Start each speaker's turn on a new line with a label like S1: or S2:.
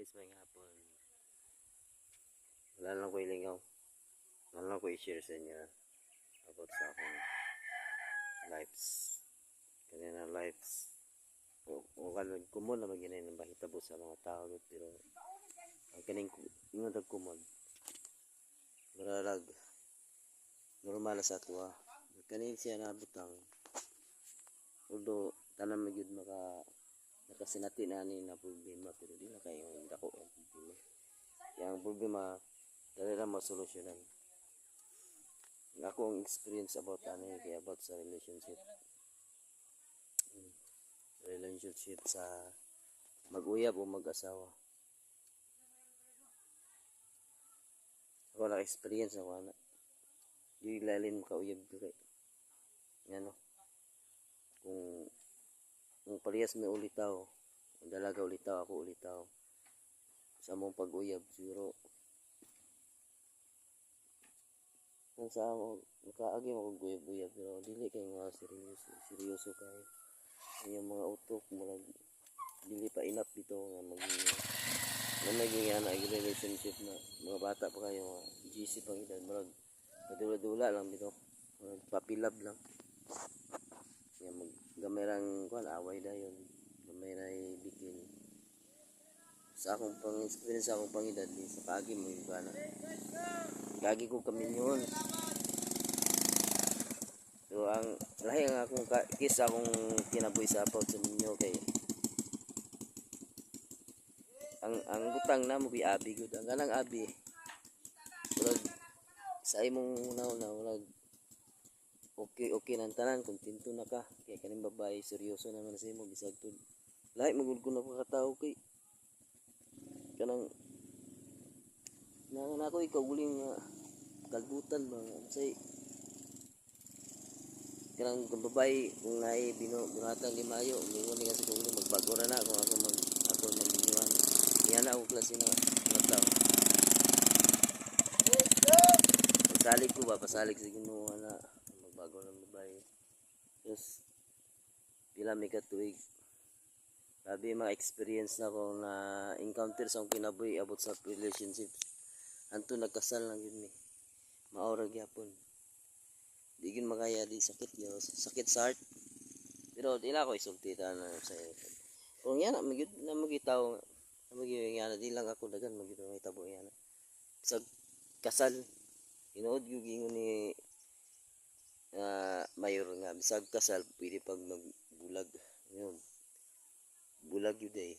S1: guys, may hapon. Wala lang ko ilingaw. Wala lang ko i-share sa inyo about sa akong lives. Kanina lives. O kanon, kumon na maginay ng bahitabo sa mga tao. Pero ang kaning ingon tag kumon. Maralag. Normal sa ato. Kanin siya nabutang. Although, tanang magyud nakasinati na ni na problema. Pero di na kayo dako ang problema. Yang problema dali ra masolusyonan. Ako ang experience about about sa relationship sa mag-uyab o mag-asawa. Ako na experience ako na di lalim ka uyab ka kay ano kung parehas may ulitaw, dalaga ulitaw, ako ulitaw sa mong pag-uyab siguro kung sa ako nakaagi mo kung uyab-uyab pero dili kay mga seryoso kay yung mga utok murag dili pa enough dito nga maging relationship na mga bata pa kayo mga GC pang edad murag padula-dula lang dito murag papilab lang yan gamay lang kuan away dayon gamay ra bikin sa akong pang experience sa akong pangedad di sa kaagi mo yung gana kagi ko kaminyon. So ang lahi ang akong kisa akong kinabuhi sa apaw sa minyo kay ang butang na mo abi gud ang ganang abi wala sa imong una wala okay nang tanan kontento na ka kay kaning babae seryoso naman sa imo bisag tud lahi magud ko na pagkatao kay kanang na ako ikaw uling kalbutan ba say kanang babae kung naay binatang di mayo mingon nga sa kung magbago ra na kung ako magbinuan yan na ako klase na tao pasalig sa Ginoo na magbago ng babae just pila may katuig sabi mga experience na ko na encounter sa akong kinabuhi about sa relationship anto nagkasal lang yun ni maura gyapon di gyud makaya di sakit sa heart pero di na ako isulti na sa kung yan na magitaw na magyana di lang ako dagan magitaw may tabo yan sa kasal tinuod gyud ingon ni mayor nga bisag kasal pwede pag magbulag yun bulag yun eh